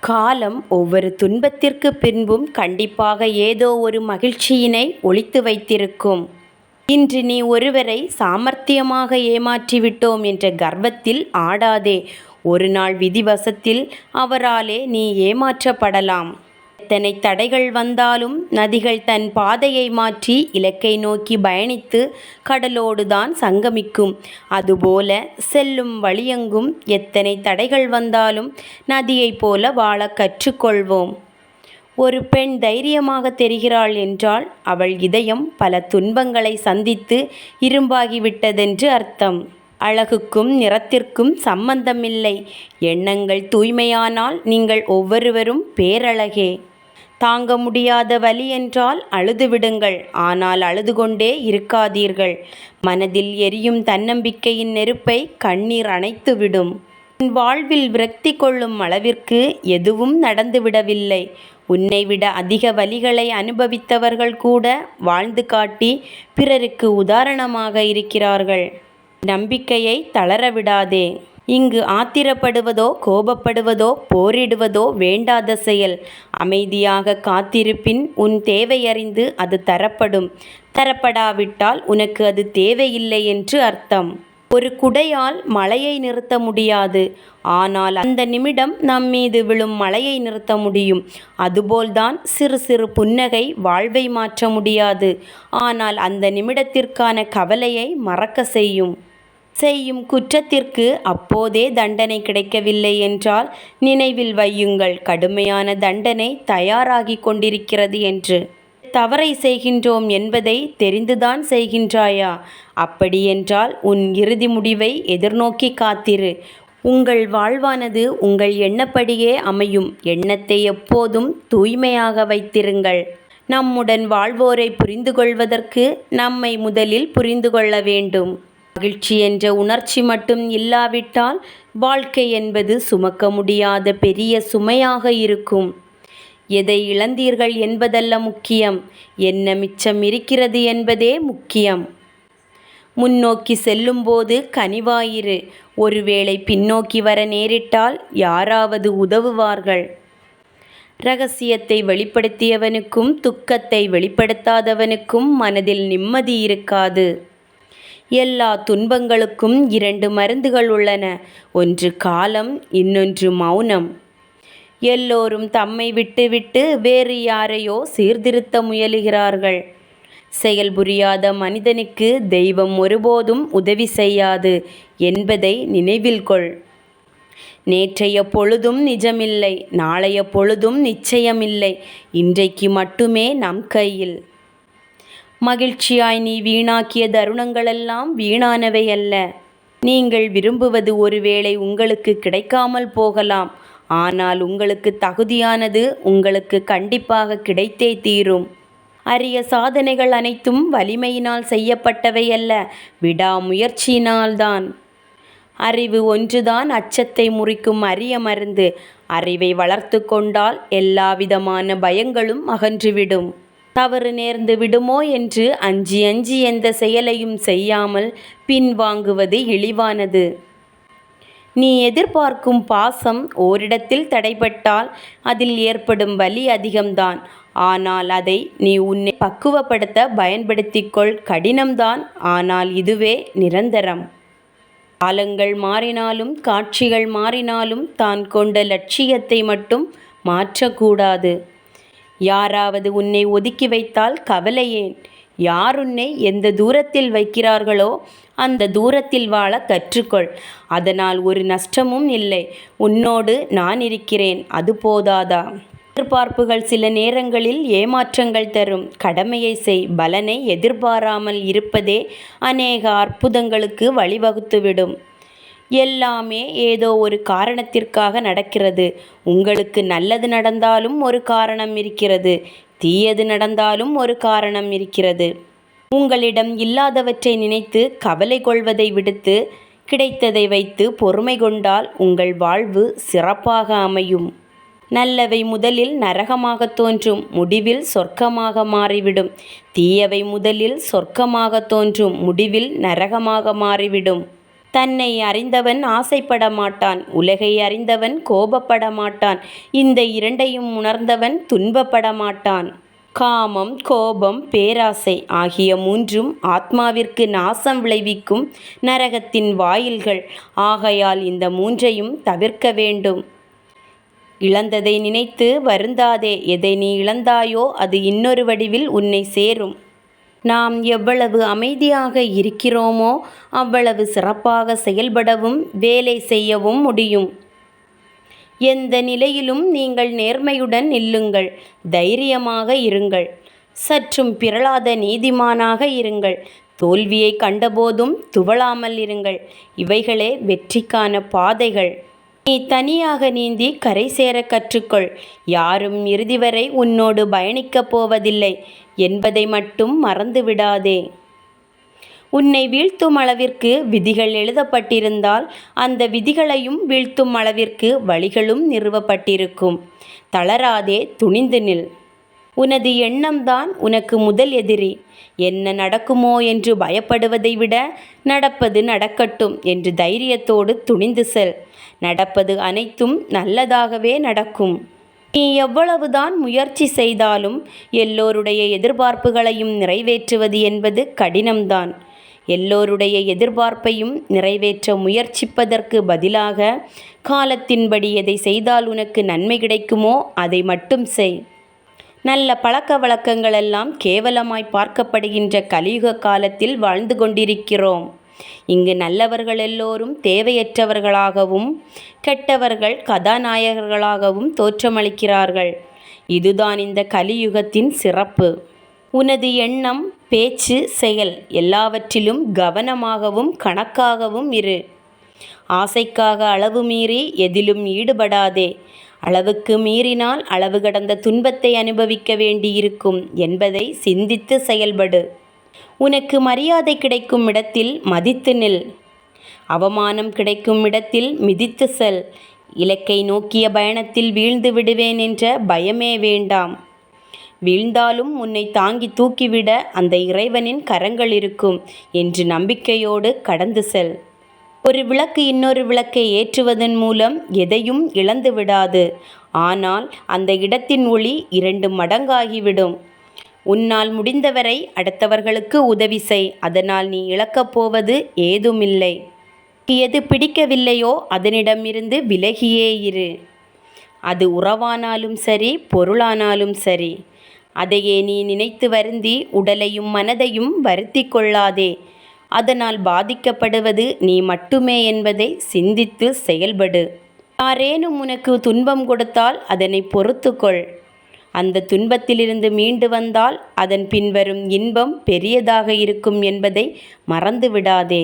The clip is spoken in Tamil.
காலம் ஒவ்வொரு துன்பத்திற்கு பின்பும் கண்டிப்பாக ஏதோ ஒரு மகிழ்ச்சியினை ஒளித்து வைத்திருக்கும். இன்று நீ ஒருவரை சாமர்த்தியமாக ஏமாற்றிவிட்டோம் என்ற கர்வத்தில் ஆடாதே. ஒரு நாள் விதிவசத்தில் அவராலே நீ ஏமாற்றப்படலாம். எத்தனை தடைகள் வந்தாலும் நதிகள் தன் பாதையை மாற்றி இலக்கை நோக்கி பயணித்து கடலோடுதான் சங்கமிக்கும். அதுபோல செல்லும் வழியெங்கும் எத்தனை தடைகள் வந்தாலும் நதியைப் போல வாழ கற்றுக்கொள்வோம். ஒரு பெண் தைரியமாக தெரிகிறாள் என்றால் அவள் இதயம் பல துன்பங்களை சந்தித்து இரும்பாகிவிட்டதென்று அர்த்தம். அழகுக்கும் நிறத்திற்கும் சம்பந்தமில்லை. எண்ணங்கள் தூய்மையானால் நீங்கள் ஒவ்வொருவரும் பேரழகே. தாங்க முடியாத வலி என்றால் அழுதுவிடுங்கள், ஆனால் அழுது கொண்டே இருக்காதீர்கள். மனதில் எரியும் தன்னம்பிக்கையின் நெருப்பை கண்ணீர் அணைத்துவிடும். உன் வாழ்வில் விரக்தி கொள்ளும் அளவிற்கு எதுவும் நடந்துவிடவில்லை. உன்னை விட அதிக வலிகளை அனுபவித்தவர்கள் கூட வாழ்ந்து காட்டி பிறருக்கு உதாரணமாக இருக்கிறார்கள். நம்பிக்கையை தளரவிடாதே. இங்கு ஆத்திரப்படுவதோ கோபப்படுவதோ போரிடுவதோ வேண்டாத செயல். அமைதியாக காத்திருப்பின் உன் தேவையறிந்து அது தரப்படும். தரப்படாவிட்டால் உனக்கு அது தேவையில்லை என்று அர்த்தம். ஒரு குடையால் மழையை நிறுத்த முடியாது, ஆனால் அந்த நிமிடம் நம் மீது விழும் மழையை நிறுத்த முடியும். அதுபோல்தான் சிறு சிறு புன்னகை வாழ்வை மாற்ற முடியாது, ஆனால் அந்த நிமிடத்திற்கான கவலையை மறக்க செய்யும். செய்யும் குற்றத்திற்கு அப்போதே தண்டனை கிடைக்கவில்லை என்றால் நினைவில் வையுங்கள், கடுமையான தண்டனை தயாராகி கொண்டிருக்கிறது என்று. தவறை செய்கின்றோம் என்பதை தெரிந்துதான் செய்கின்றாயா? அப்படியென்றால் உன் இறுதி முடிவை எதிர்நோக்கி காத்திரு. உங்கள் வாழ்வானது உங்கள் எண்ணப்படியே அமையும். எண்ணத்தை எப்போதும் தூய்மையாக வைத்திருங்கள். நம்முடன் வாழ்வோரை புரிந்து கொள்வதற்கு நம்மை முதலில் புரிந்து கொள்ள வேண்டும். மகிழ்ச்சி என்ற உணர்ச்சி மட்டும் இல்லாவிட்டால் வாழ்க்கை என்பது சுமக்க முடியாத பெரிய சுமையாக இருக்கும். எதை இழந்தீர்கள் என்பதல்ல முக்கியம், என்ன மிச்சம் இருக்கிறது என்பதே முக்கியம். முன்னோக்கி செல்லும்போது கனிவாயிரு. ஒருவேளை பின்னோக்கி வர நேரிட்டால் யாராவது உதவுவார்கள். இரகசியத்தை வெளிப்படுத்தியவனுக்கும் துக்கத்தை வெளிப்படுத்தாதவனுக்கும் மனதில் நிம்மதி இருக்காது. எல்லா துன்பங்களுக்கும் 2 மருந்துகள் உள்ளன. ஒன்று காலம், இன்னொன்று மௌனம். எல்லோரும் தம்மை விட்டுவிட்டு வேறு யாரையோ சீர்திருத்த முயலுகிறார்கள். செயல் புரியாத மனிதனுக்கு தெய்வம் ஒருபோதும் உதவி செய்யாது என்பதை நினைவில் கொள். நேற்றைய பொழுதும் நிஜமில்லை, நாளைய பொழுதும் நிச்சயமில்லை. இன்றைக்கு மட்டுமே நம் கையில். மகிழ்ச்சியாய் நீ வீணாக்கிய தருணங்களெல்லாம் வீணானவை அல்ல. நீங்கள் விரும்புவது ஒருவேளை உங்களுக்கு கிடைக்காமல் போகலாம், ஆனால் உங்களுக்கு தகுதியானது உங்களுக்கு கண்டிப்பாக கிடைத்தே தீரும். அரிய சாதனைகள் அனைத்தும் வலிமையினால் செய்யப்பட்டவை அல்ல, விடாமுயற்சியினால்தான். அறிவு ஒன்றுதான் அச்சத்தை முறிக்கும் அரிய மருந்து. அறிவை வளர்த்து கொண்டால் எல்லாவிதமான பயங்களும் அகன்றுவிடும். தவறு நேர்ந்து விடுமோ என்று அஞ்சி அஞ்சி எந்த செயலையும் செய்யாமல் பின்வாங்குவது இழிவானது. நீ எதிர்பார்க்கும் பாசம் ஓரிடத்தில் தடைபட்டால் அதில் ஏற்படும் வலி அதிகம்தான். ஆனால் அதை நீ உன்னை பக்குவப்படுத்த பயன்படுத்திக்கொள். கடினம்தான், ஆனால் இதுவே நிரந்தரம். காலங்கள் மாறினாலும் காட்சிகள் மாறினாலும் தான் கொண்ட லட்சியத்தை மட்டும் மாற்றக்கூடாது. யாராவது உன்னை ஒதுக்கி வைத்தால் கவலை ஏன்? யார் உன்னை எந்த தூரத்தில் வைக்கிறார்களோ அந்த தூரத்தில் வாழ கற்றுக்கொள். அதனால் ஒரு நஷ்டமும் இல்லை. உன்னோடு நான் இருக்கிறேன், அது போதாதா? எதிர்பார்ப்புகள் சில நேரங்களில் ஏமாற்றங்கள் தரும். கடமையை செய். பலனை எதிர்பாராமல் இருப்பதே அநேக அற்புதங்களுக்கு வழிவகுத்துவிடும். எல்லாமே ஏதோ ஒரு காரணத்திற்காக நடக்கிறது. உங்களுக்கு நல்லது நடந்தாலும் ஒரு காரணம் இருக்கிறது, தீயது நடந்தாலும் ஒரு காரணம் இருக்கிறது. உங்களிடம் இல்லாதவற்றை நினைத்து கவலை கொள்வதை விடுத்து கிடைத்ததை வைத்து பொறுமை கொண்டால் உங்கள் வாழ்வு சிறப்பாக அமையும். நல்லவை முதலில் நரகமாக தோன்றும், முடிவில் சொர்க்கமாக மாறிவிடும். தீயவை முதலில் சொர்க்கமாக தோன்றும், முடிவில் நரகமாக மாறிவிடும். தன்னை அறிந்தவன் ஆசைப்பட மாட்டான், உலகை அறிந்தவன் கோபப்பட மாட்டான், இந்த இரண்டையும் உணர்ந்தவன் துன்பப்பட மாட்டான். காமம், கோபம், பேராசை ஆகிய மூன்றும் ஆத்மாவிற்கு நாசம் விளைவிக்கும் நரகத்தின் வாயில்கள். ஆகையால் இந்த மூன்றையும் தவிர்க்க வேண்டும். இழந்ததை நினைத்து வருந்தாதே. எதை நீ இழந்தாயோ அது இன்னொரு வடிவில் உன்னை சேரும். நாம் எவ்வளவு அமைதியாக இருக்கிறோமோ அவ்வளவு சிறப்பாக செயல்படவும் வேலை செய்யவும் முடியும். எந்த நிலையிலும் நீங்கள் நேர்மையுடன் நில்லுங்கள், தைரியமாக இருங்கள், சற்றும் பிறழாத நீதிமானாக இருங்கள். தோல்வியை கண்டபோதும் துவளாமல் இருங்கள். இவைகளே வெற்றிக்கான பாதைகள். நீ தனியாக நீந்தி கரை சேர கற்றுக்கொள். யாரும் இறுதி வரை உன்னோடு பயணிக்கப் போவதில்லை என்பதை மட்டும் மறந்துவிடாதே. உன்னை வீழ்த்தும் அளவிற்கு விதிகள் எழுதப்பட்டிருந்தால் அந்த விதிகளையும் வீழ்த்தும் அளவிற்கு வழிகளும் நிறுவப்பட்டிருக்கும். தளராதே, துணிந்து நில். உனது எண்ணம்தான் உனக்கு முதல் எதிரி. என்ன நடக்குமோ என்று பயப்படுவதை விட நடப்பது நடக்கட்டும் என்று தைரியத்தோடு துணிந்து செல். நடப்பது அனைத்தும் நல்லதாகவே நடக்கும். நீ எவ்வளவுதான் முயற்சி செய்தாலும் எல்லோருடைய எதிர்பார்ப்புகளையும் நிறைவேற்றுவது என்பது கடினம்தான். எல்லோருடைய எதிர்பார்ப்பையும் நிறைவேற்ற முயற்சிப்பதற்கு பதிலாக காலத்தின்படி எதை செய்தால் உனக்கு நன்மை கிடைக்குமோ அதை மட்டும் செய். நல்ல பழக்க வழக்கங்களெல்லாம் கேவலமாய் பார்க்கப்படுகின்ற கலியுக காலத்தில் வாழ்ந்து கொண்டிருக்கிறோம். இங்கு நல்லவர்கள் எல்லோரும் தேவையற்றவர்களாகவும் கெட்டவர்கள் கதாநாயகர்களாகவும் தோற்றமளிக்கிறார்கள். இதுதான் இந்த கலியுகத்தின் சிறப்பு. உனது எண்ணம், பேச்சு, செயல் எல்லாவற்றிலும் கவனமாகவும் கணக்காகவும் இரு. ஆசைக்காக அளவு மீறி எதிலும் ஈடுபடாதே. அளவுக்கு மீறினால் அளவு கடந்த துன்பத்தை அனுபவிக்க வேண்டியிருக்கும் என்பதை சிந்தித்து செயல்படு. உனக்கு மரியாதை கிடைக்கும் இடத்தில் மதித்து நில். அவமானம் கிடைக்கும் இடத்தில் மிதித்து செல். இலக்கை நோக்கிய பயணத்தில் வீழ்ந்து விடுவேன் என்ற பயமே வேண்டாம். வீழ்ந்தாலும் உன்னை தாங்கி தூக்கிவிட அந்த இறைவனின் கரங்கள் இருக்கும் என்று நம்பிக்கையோடு கடந்து செல். ஒரு விளக்கு இன்னொரு விளக்கை ஏற்றுவதன் மூலம் எதையும் இழந்து விடாது. ஆனால் அந்த இடத்தின் ஒளி 2 மடங்காகிவிடும். உன்னால் முடிந்தவரை அடுத்தவர்களுக்கு உதவி செய். அதனால் நீ இழக்கப் போவது ஏதுமில்லை. எது பிடிக்கவில்லையோ அதனிடமிருந்து விலகியே இரு. அது உறவானாலும் சரி, பொருளானாலும் சரி. அதையே நீ நினைத்து வருந்தி உடலையும் மனதையும் வருத்தி கொள்ளாதே. அதனால் பாதிக்கப்படுவது நீ மட்டுமே என்பதை சிந்தித்து செயல்படு. யாரேனும் உனக்கு துன்பம் கொடுத்தால் அதனை பொறுத்துக்கொள். அந்த துன்பத்திலிருந்து மீண்டு வந்தால் அதன் பின்வரும் இன்பம் பெரியதாக இருக்கும் என்பதை மறந்து விடாதே.